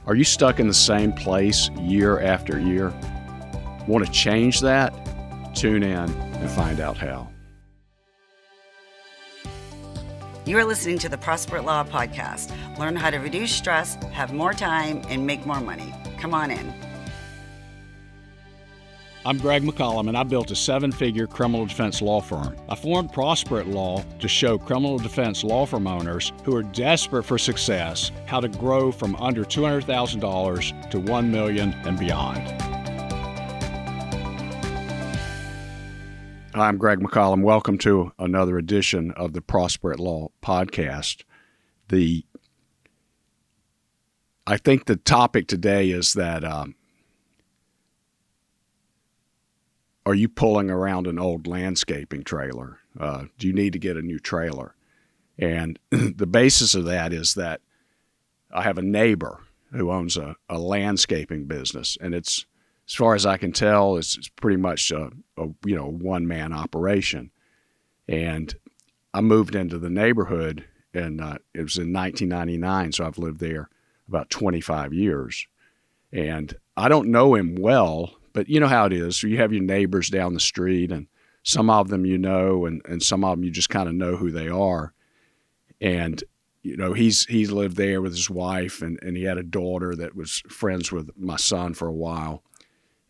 Are you stuck in the same place year after year? Want to change that? Tune in and find out how. You are listening to the Prosper Law Podcast. Learn how to reduce stress, have more time, and make more money. Come on in. I'm Greg McCollum, and I built a 7-figure criminal defense law firm. I formed Prosper Law to show criminal defense law firm owners who are desperate for success how to grow from under $200,000 to $1 million and beyond. Hi, I'm Greg McCollum. Welcome to another edition of the Prosper Law Podcast. I think the topic today is that are you pulling around an old landscaping trailer? Do you need to get a new trailer? And the basis of that is that I have a neighbor who owns a landscaping business, and it's, as far as I can tell, it's pretty much a one-man operation. And I moved into the neighborhood, and it was in 1999, so I've lived there about 25 years. And I don't know him well, but you know how it is. So you have your neighbors down the street, and some of them you know, and some of them you just kind of know who they are. And he's lived there with his wife, and he had a daughter that was friends with my son for a while.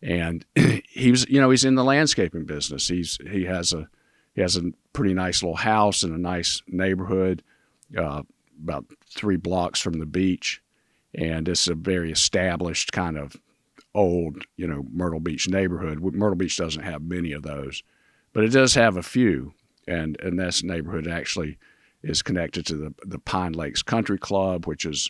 And he's in the landscaping business. He has a pretty nice little house in a nice neighborhood, about 3 blocks from the beach, and it's a very established kind of old, Myrtle Beach neighborhood. Myrtle Beach doesn't have many of those, but it does have a few. And this neighborhood actually is connected to the Pine Lakes Country Club, which was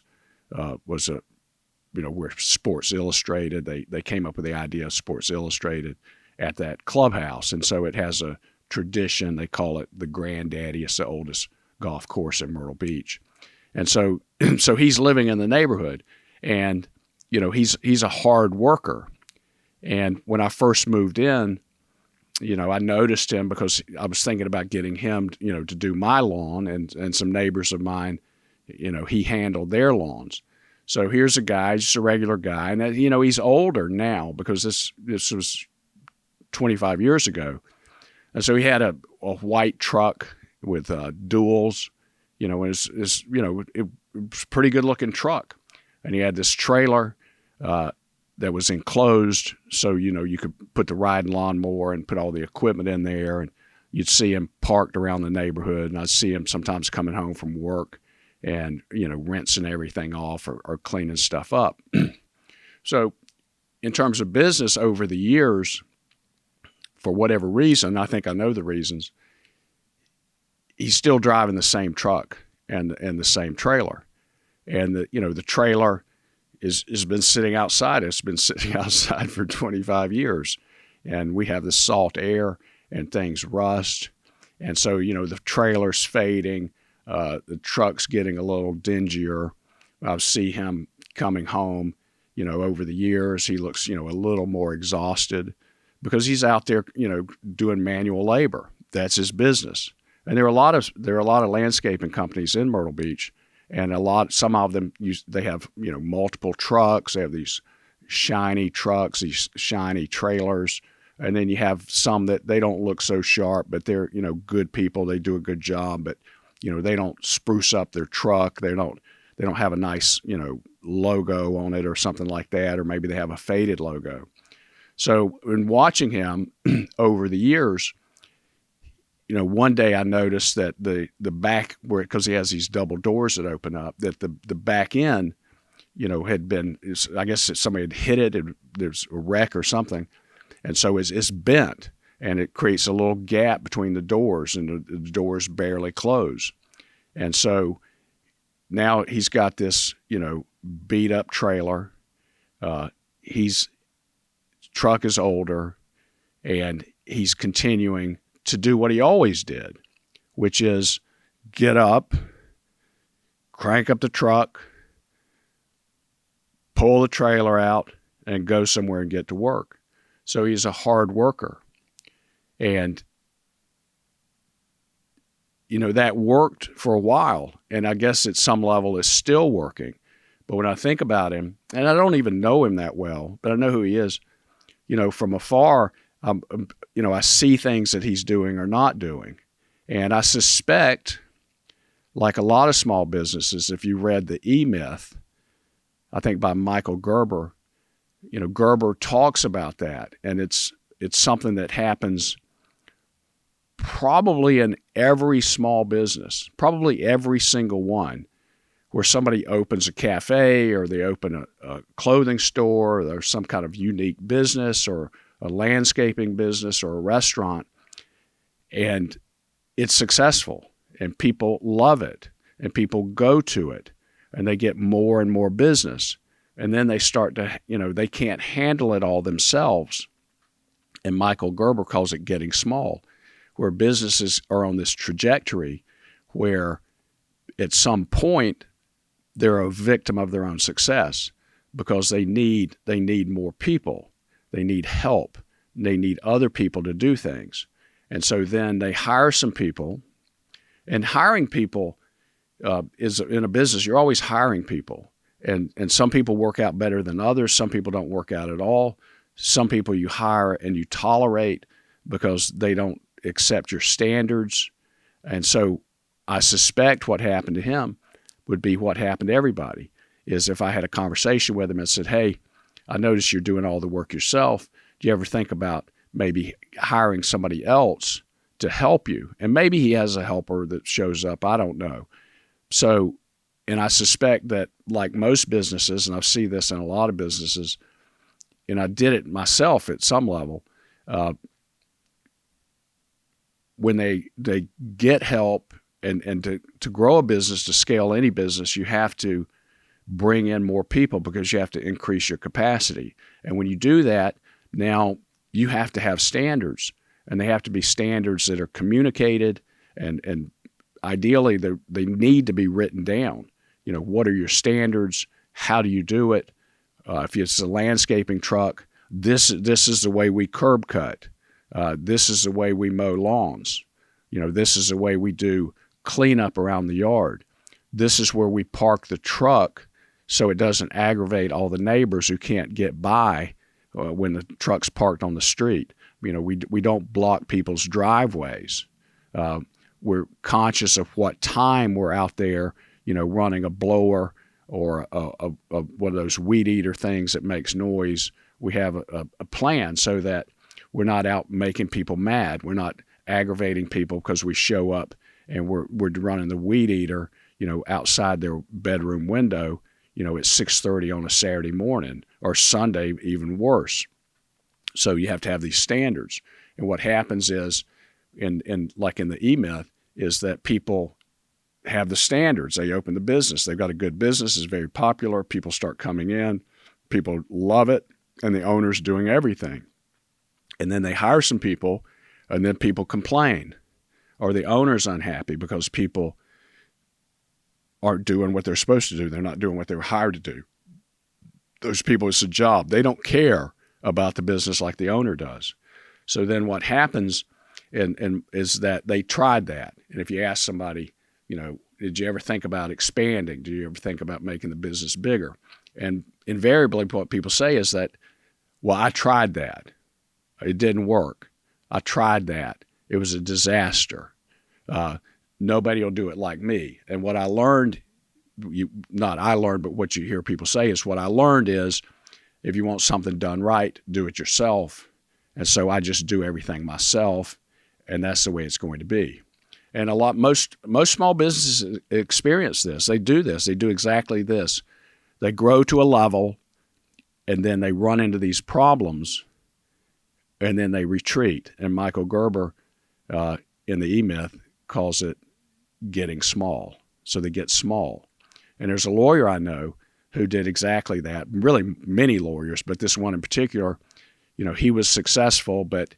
where Sports Illustrated, they came up with the idea of Sports Illustrated at that clubhouse. And so it has a tradition. They call it the Granddaddy. It's the oldest golf course in Myrtle Beach. And so he's living in the neighborhood, and he's a hard worker. And when I first moved in, I noticed him because I was thinking about getting him, to do my lawn, and some neighbors of mine, he handled their lawns. So here's a guy, just a regular guy, and he's older now because this was 25 years ago. And so he had a white truck with duals, it was a pretty good looking truck. And he had this trailer that was enclosed, so you could put the riding lawnmower and put all the equipment in there, and you'd see him parked around the neighborhood, and I'd see him sometimes coming home from work and rinsing everything off or cleaning stuff up. So in terms of business over the years, for whatever reason, I think I know the reasons, he's still driving the same truck and the same trailer. And the trailer has been sitting outside. It's been sitting outside for 25 years. And we have the salt air and things rust. And so, the trailer's fading. The truck's getting a little dingier. I see him coming home, over the years. He looks, a little more exhausted because he's out there, doing manual labor. That's his business. And there are a lot of landscaping companies in Myrtle Beach. And some of them they have, multiple trucks. They have these shiny trucks, these shiny trailers. And then you have some that they don't look so sharp, but they're, good people. They do a good job, but, they don't spruce up their truck. They don't have a nice, logo on it or something like that. Or maybe they have a faded logo. So in watching him over the years, one day I noticed that the back, because he has these double doors that open up, that the back end, had been, I guess somebody had hit it, and there's a wreck or something. And so it's bent, and it creates a little gap between the doors, and the doors barely close. And so now he's got this, beat up trailer. Truck is older, and he's continuing to do what he always did, which is get up, crank up the truck, pull the trailer out, and go somewhere and get to work. So he's a hard worker. And, that worked for a while. And I guess at some level it's still working. But when I think about him, and I don't even know him that well, but I know who he is, from afar, I see things that he's doing or not doing. And I suspect, like a lot of small businesses, if you read The E-Myth, I think by Michael Gerber, Gerber talks about that. And it's something that happens probably in every small business, probably every single one, where somebody opens a cafe or they open a clothing store, or there's some kind of unique business or a landscaping business or a restaurant, and it's successful and people love it and people go to it and they get more and more business. And then they start to, they can't handle it all themselves. And Michael Gerber calls it getting small, where businesses are on this trajectory where at some point they're a victim of their own success because they need more people. They need help. They need other people to do things. And so then they hire some people. And hiring people is in a business, you're always hiring people. And some people work out better than others. Some people don't work out at all. Some people you hire and you tolerate because they don't accept your standards. And so I suspect what happened to him would be what happened to everybody, is if I had a conversation with him and said, hey, I noticed you're doing all the work yourself. Do you ever think about maybe hiring somebody else to help you? And maybe he has a helper that shows up. I don't know. So, and I suspect that like most businesses, and I see this in a lot of businesses, and I did it myself at some level, when they get help and to grow a business, to scale any business, you have to bring in more people because you have to increase your capacity. And when you do that, now you have to have standards, and they have to be standards that are communicated, and ideally they need to be written down. What are your standards? How do you do it? If it's a landscaping truck, this is the way we curb cut. This is the way we mow lawns. This is the way we do cleanup around the yard. This is where we park the truck so it doesn't aggravate all the neighbors who can't get by when the truck's parked on the street. We don't block people's driveways. We're conscious of what time we're out there, running a blower or one of those weed eater things that makes noise. We have a plan so that we're not out making people mad. We're not aggravating people because we show up and we're running the weed eater, outside their bedroom window, at 6:30 on a Saturday morning, or Sunday, even worse. So you have to have these standards. And what happens is, like in the E-Myth, is that people have the standards. They open the business. They've got a good business. It's very popular. People start coming in. People love it. And the owner's doing everything. And then they hire some people, and then people complain. Or the owner's unhappy because people aren't doing what they're supposed to do. They're not doing what they were hired to do. Those people, it's a job. They don't care about the business like the owner does. So then what happens and is that they tried that. And if you ask somebody, did you ever think about expanding? Do you ever think about making the business bigger? And invariably what people say is that, well, I tried that. It didn't work. I tried that. It was a disaster. Nobody will do it like me. And what I learned, but what you hear people say is, what I learned is, if you want something done right, do it yourself. And so I just do everything myself, and that's the way it's going to be. And most small businesses experience this. They do this. They do exactly this. They grow to a level, and then they run into these problems, and then they retreat. And Michael Gerber, in the E-Myth, calls it getting small. So they get small. And there's a lawyer I know who did exactly that. Really many lawyers, but this one in particular, he was successful, but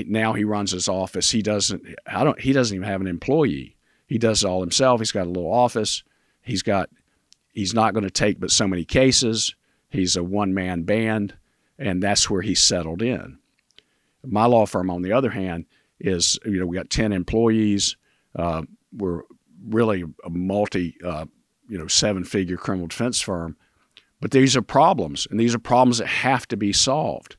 now he runs his office. He doesn't even have an employee. He does it all himself. He's got a little office. He's not going to take but so many cases. He's a one-man band, and that's where he settled in. My law firm, on the other hand, is, we got 10 employees. We're really a multi, 7-figure criminal defense firm, But these are problems, and these are problems that have to be solved.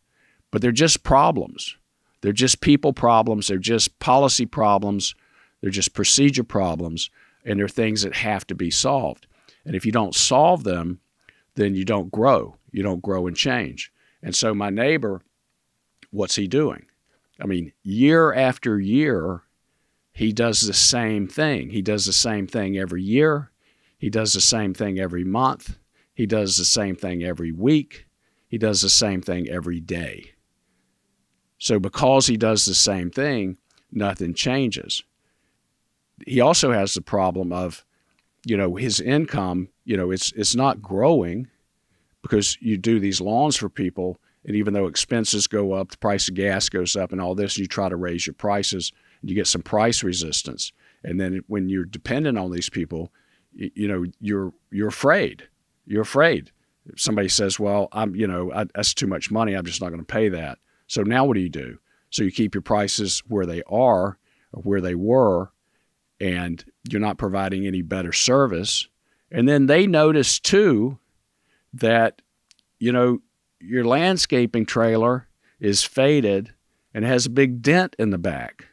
But they're just problems. They're just people problems. They're just policy problems. They're just procedure problems, and they're things that have to be solved. And if you don't solve them, then you don't grow. You don't grow and change. And so my neighbor, what's he doing? I mean, year after year, he does the same thing. He does the same thing every year. He does the same thing every month. He does the same thing every week. He does the same thing every day. So because he does the same thing, nothing changes. He also has the problem of, his income, it's not growing because you do these lawns for people, and even though expenses go up, the price of gas goes up and all this, you try to raise your prices, and you get some price resistance. And then when you're dependent on these people, you're afraid. You're afraid. If somebody says, well, that's too much money, I'm just not going to pay that. So now what do? So you keep your prices where they are or where they were, and you're not providing any better service. And then they notice too that, your landscaping trailer is faded and has a big dent in the back.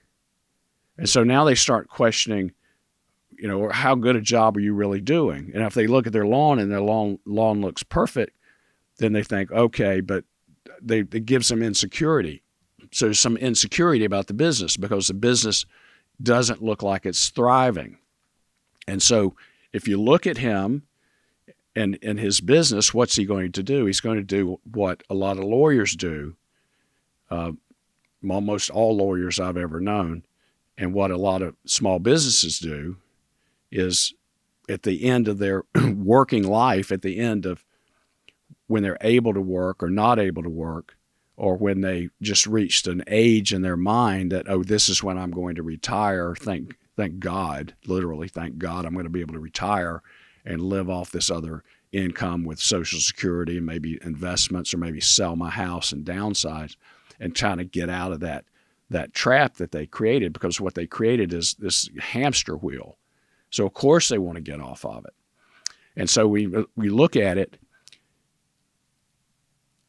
And so now they start questioning, how good a job are you really doing? And if they look at their lawn and their lawn looks perfect, then they think, okay, but it gives them insecurity. So there's some insecurity about the business because the business doesn't look like it's thriving. And so if you look at him and his business, what's he going to do? He's going to do what a lot of lawyers do, almost all lawyers I've ever known, and what a lot of small businesses do is at the end of their working life, at the end of when they're able to work or not able to work, or when they just reached an age in their mind that, this is when I'm going to retire, thank God, literally thank God I'm going to be able to retire and live off this other income with Social Security and maybe investments, or maybe sell my house and downsize and trying to get out of that trap that they created, because what they created is this hamster wheel. So of course they want to get off of it. And so we look at it,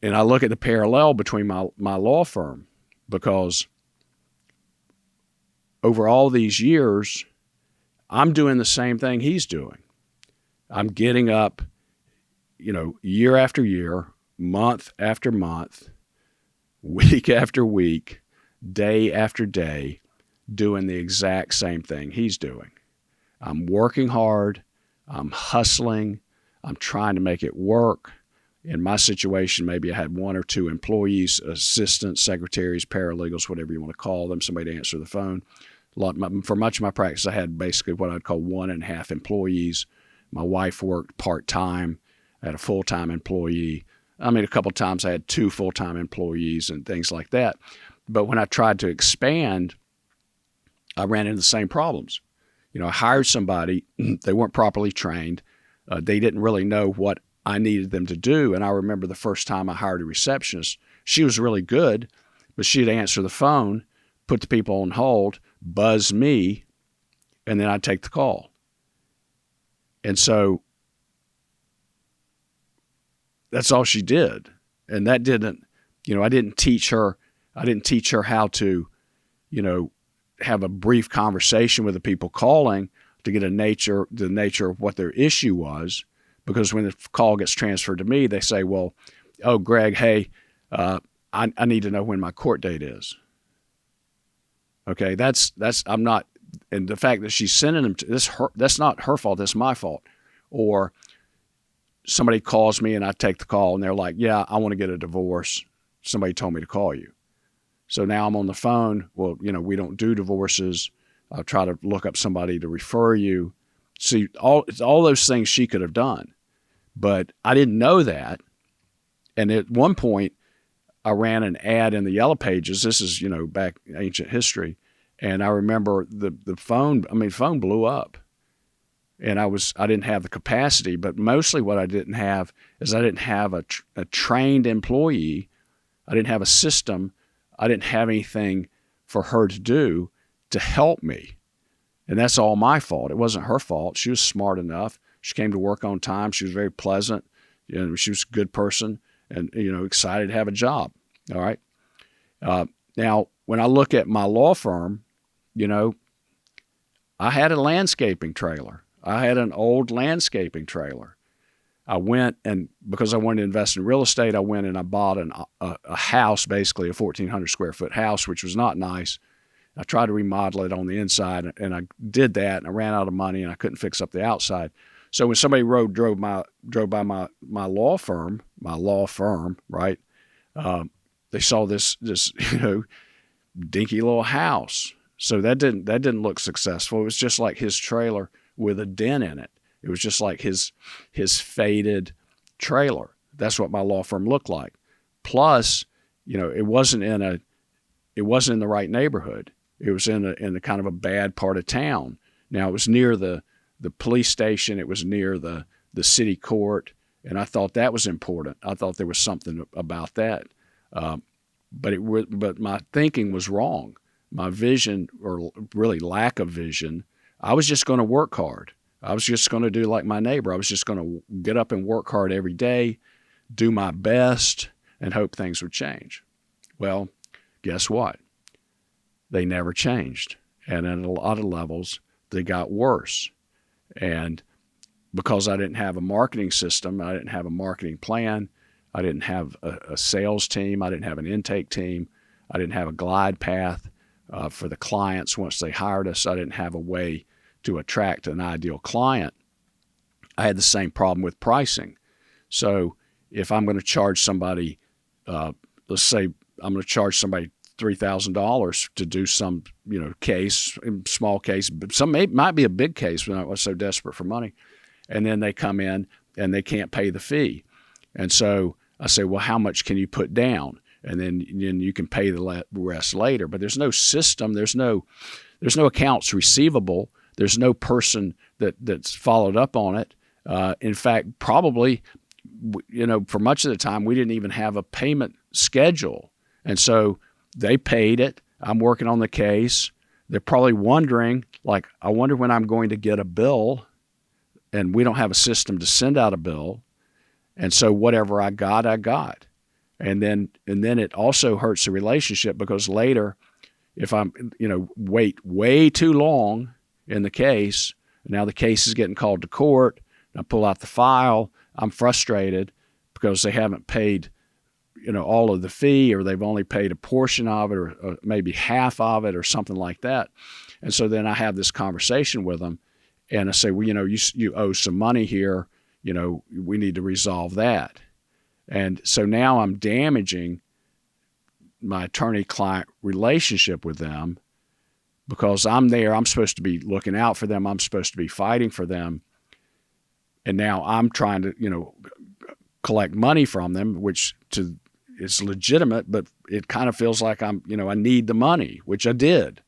and I look at the parallel between my law firm, because over all these years, I'm doing the same thing he's doing. I'm getting up, year after year, month after month, week after week, day after day, doing the exact same thing he's doing. I'm working hard. I'm hustling. I'm trying to make it work. In my situation, maybe I had one or two employees, assistants, secretaries, paralegals, whatever you want to call them, somebody to answer the phone. For much of my practice, I had basically what I'd call 1.5 employees. My wife worked part-time. I had a full-time employee. A couple of times I had 2 full-time employees and things like that. But when I tried to expand, I ran into the same problems. I hired somebody, they weren't properly trained. They didn't really know what I needed them to do. And I remember the first time I hired a receptionist, she was really good, but she'd answer the phone, put the people on hold, buzz me, and then I'd take the call. And so that's all she did. And that didn't, I didn't teach her how to, have a brief conversation with the people calling to get the nature of what their issue was. Because when the call gets transferred to me, they say, well, oh, Greg, hey, I need to know when my court date is. Okay, I'm not, and the fact that she's sending them to that's not her fault, that's my fault. Or somebody calls me and I take the call and they're like, yeah, I want to get a divorce. Somebody told me to call you. So now I'm on the phone. Well, we don't do divorces. I'll try to look up somebody to refer you. See, all those things she could have done, but I didn't know that. And at one point, I ran an ad in the Yellow Pages. This is, back in ancient history. And I remember the phone blew up. And I didn't have the capacity, but mostly what I didn't have is I didn't have a trained employee. I didn't have a system. I didn't have anything for her to do to help me. And that's all my fault. It wasn't her fault. She was smart enough. She came to work on time. She was very pleasant. She was a good person and, excited to have a job. All right. Now, when I look at my law firm, I had a landscaping trailer. I had an old landscaping trailer. I went and because I wanted to invest in real estate, I went and I bought a house, basically a 1,400 square foot house, which was not nice. I tried to remodel it on the inside, and I did that, and I ran out of money, and I couldn't fix up the outside. So when somebody drove by my law firm, right? They saw this dinky little house. So that didn't look successful. It was just like his trailer with a dent in it. It was just like his faded trailer. That's what my law firm looked like. Plus, it wasn't in the right neighborhood. It was in a kind of a bad part of town. Now it was near the police station. It was near the city court, and I thought that was important. I thought there was something about that, but my thinking was wrong. My vision, or really lack of vision, I was just going to work hard. I was just going to do like my neighbor. I was just going to get up and work hard every day, do my best, and hope things would change. Well, guess what? They never changed. And at a lot of levels, they got worse. And because I didn't have a marketing system, I didn't have a marketing plan, I didn't have a sales team, I didn't have an intake team, I didn't have a glide path for the clients once they hired us, I didn't have a way to attract an ideal client. I had the same problem with pricing. So if I'm going to charge somebody, let's say I'm going to charge somebody $3,000 to do some, case, small case, but might be a big case when I was so desperate for money. And then they come in and they can't pay the fee. And so I say, well, how much can you put down? And then you can pay the rest later. But there's no system. There's no accounts receivable. There's no person that's followed up on it. In fact, probably, for much of the time, we didn't even have a payment schedule. And so they paid it. I'm working on the case. They're probably wondering, like, I wonder when I'm going to get a bill, and we don't have a system to send out a bill. And so whatever I got. And then it also hurts the relationship because later, if I'm, wait way too long in the case, now the case is getting called to court, and I pull out the file, I'm frustrated because they haven't paid all of the fee, or they've only paid a portion of it, or maybe half of it, or something like that. And so then I have this conversation with them, and I say, well, you owe some money here. We need to resolve that. And so now I'm damaging my attorney-client relationship with them because I'm there. I'm supposed to be looking out for them. I'm supposed to be fighting for them. And now I'm trying to, collect money from them, which it's legitimate, but it kind of feels like I need the money, which I did.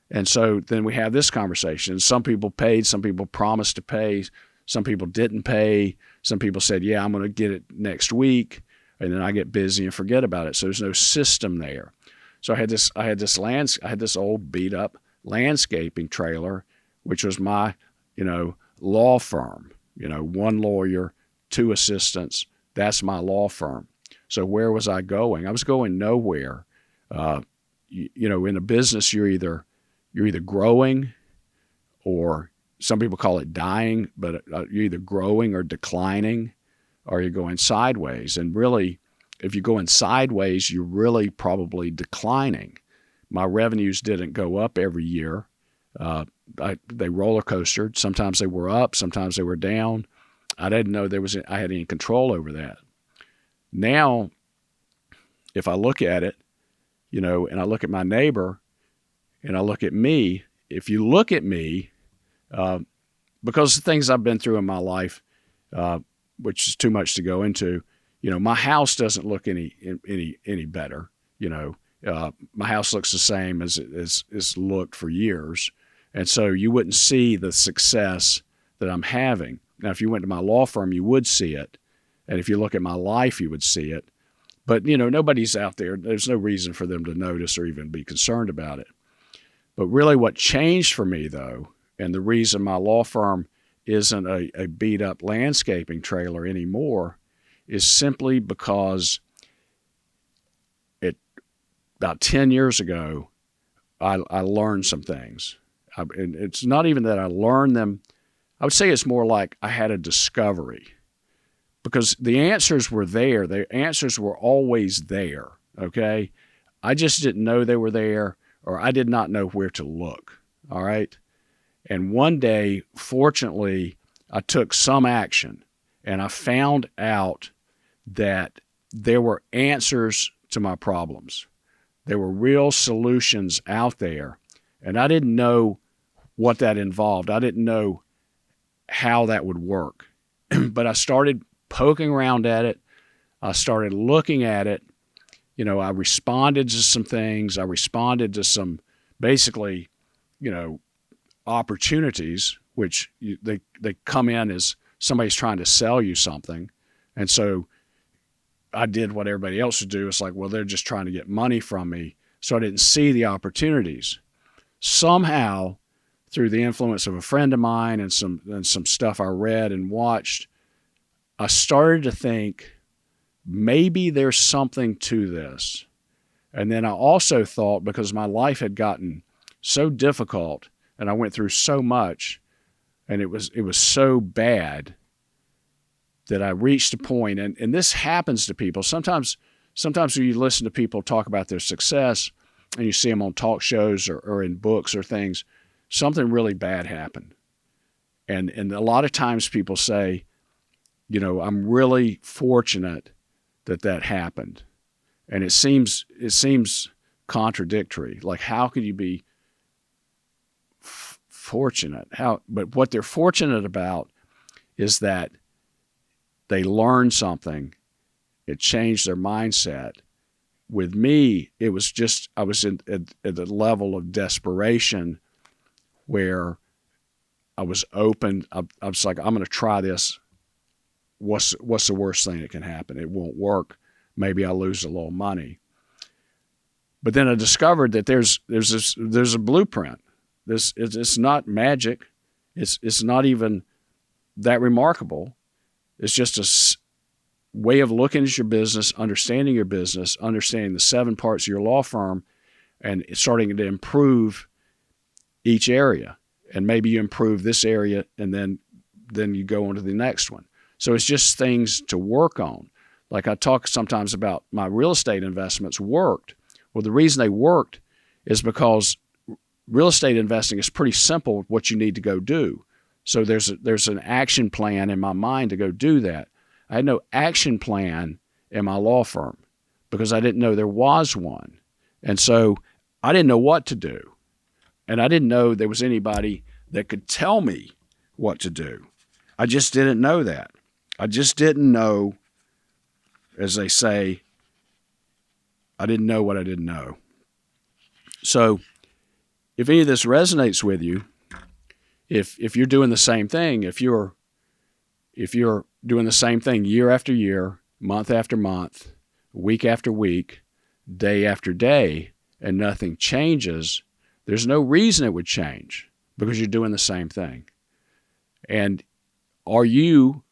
And so then we have this conversation. Some people paid, some people promised to pay, some people didn't pay, some people said, yeah, I'm going to get it next week, and then I get busy and forget about it. So there's no system there. So I had this old beat up landscaping trailer, which was my, law firm, one lawyer, 2 assistants. That's my law firm. So where was I going? I was going nowhere. In a business, you're either growing, or some people call it dying, but you're either growing or declining, or you're going sideways. And really, if you're going sideways, you're really probably declining. My revenues didn't go up every year. They roller coastered. Sometimes they were up, sometimes they were down. I didn't know I had any control over that. Now, if I look at it, and I look at my neighbor, and I look at me, if you look at me, because the things I've been through in my life, which is too much to go into, my house doesn't look any better. My house looks the same as it's looked for years. And so you wouldn't see the success that I'm having. Now, if you went to my law firm, you would see it. And if you look at my life, you would see it. But, nobody's out there. There's no reason for them to notice or even be concerned about it. But really what changed for me, though, and the reason my law firm isn't a beat-up landscaping trailer anymore, is simply because about 10 years ago, I learned some things. And it's not even that I learned them. I would say it's more like I had a discovery, because the answers were there. The answers were always there, okay? I just didn't know they were there, or I did not know where to look, all right? And one day, fortunately, I took some action, and I found out that there were answers to my problems. There were real solutions out there, and I didn't know what that involved. I didn't know how that would work. But I started poking around at it. I started looking at it. I responded to some things. I responded to some, basically, opportunities, which they come in as somebody's trying to sell you something. And so I did what everybody else would do. It's like, well, they're just trying to get money from me. So I didn't see the opportunities. Somehow, through the influence of a friend of mine and some stuff I read and watched, I started to think, maybe there's something to this. And then I also thought, because my life had gotten so difficult and I went through so much, and it was so bad, that I reached a point, and this happens to people. Sometimes when you listen to people talk about their success and you see them on talk shows or in books or things, something really bad happened. And a lot of times people say, I'm really fortunate that happened. And it seems contradictory. Like, how could you be fortunate? But what they're fortunate about is that they learned something. It changed their mindset. With me, it was just, I was at the level of desperation where I was open. I was like, I'm going to try this. What's the worst thing that can happen? It won't work. Maybe I'll lose a little money. But then I discovered that there's a blueprint. It's not magic. It's not even that remarkable. It's just a way of looking at your business, understanding the 7 parts of your law firm, and starting to improve each area. And maybe you improve this area, and then you go on to the next one. So it's just things to work on. Like I talk sometimes about my real estate investments worked. Well, the reason they worked is because real estate investing is pretty simple, what you need to go do. So there's an action plan in my mind to go do that. I had no action plan in my law firm because I didn't know there was one. And so I didn't know what to do. And I didn't know there was anybody that could tell me what to do. I just didn't know that. I just didn't know, as they say, I didn't know what I didn't know. So if any of this resonates with you, if you're doing the same thing, if you're doing the same thing year after year, month after month, week after week, day after day, and nothing changes, there's no reason it would change because you're doing the same thing. And are you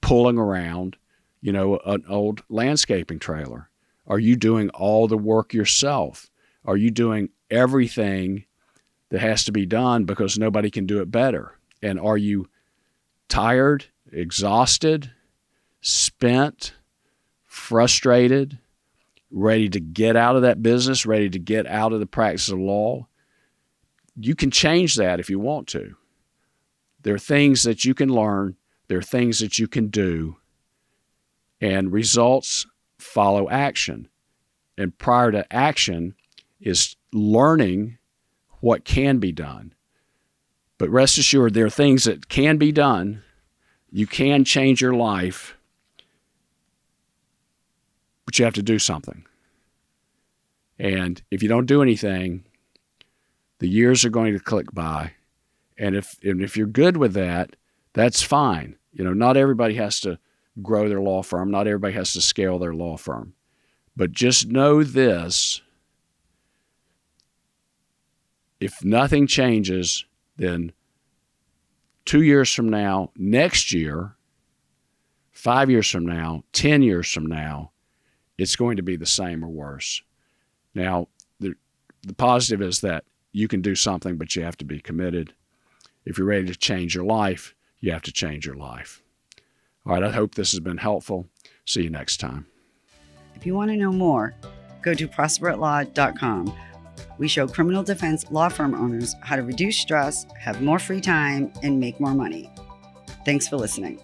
pulling around, an old landscaping trailer? Are you doing all the work yourself? Are you doing everything that has to be done because nobody can do it better? And are you tired, exhausted, spent, frustrated, ready to get out of that business, ready to get out of the practice of law? You can change that if you want to. There are things that you can learn. There are things that you can do. And results follow action. And prior to action is learning what can be done. But rest assured, there are things that can be done. You can change your life, but you have to do something. And if you don't do anything, the years are going to click by. And if you're good with that, that's fine. Not everybody has to grow their law firm. Not everybody has to scale their law firm. But just know this: if nothing changes, then 2 years from now, next year, 5 years from now, 10 years from now, it's going to be the same or worse. Now, the positive is that you can do something, but you have to be committed. If you're ready to change your life, you have to change your life. All right, I hope this has been helpful. See you next time. If you want to know more, go to prosperatlaw.com. We show criminal defense law firm owners how to reduce stress, have more free time, and make more money. Thanks for listening.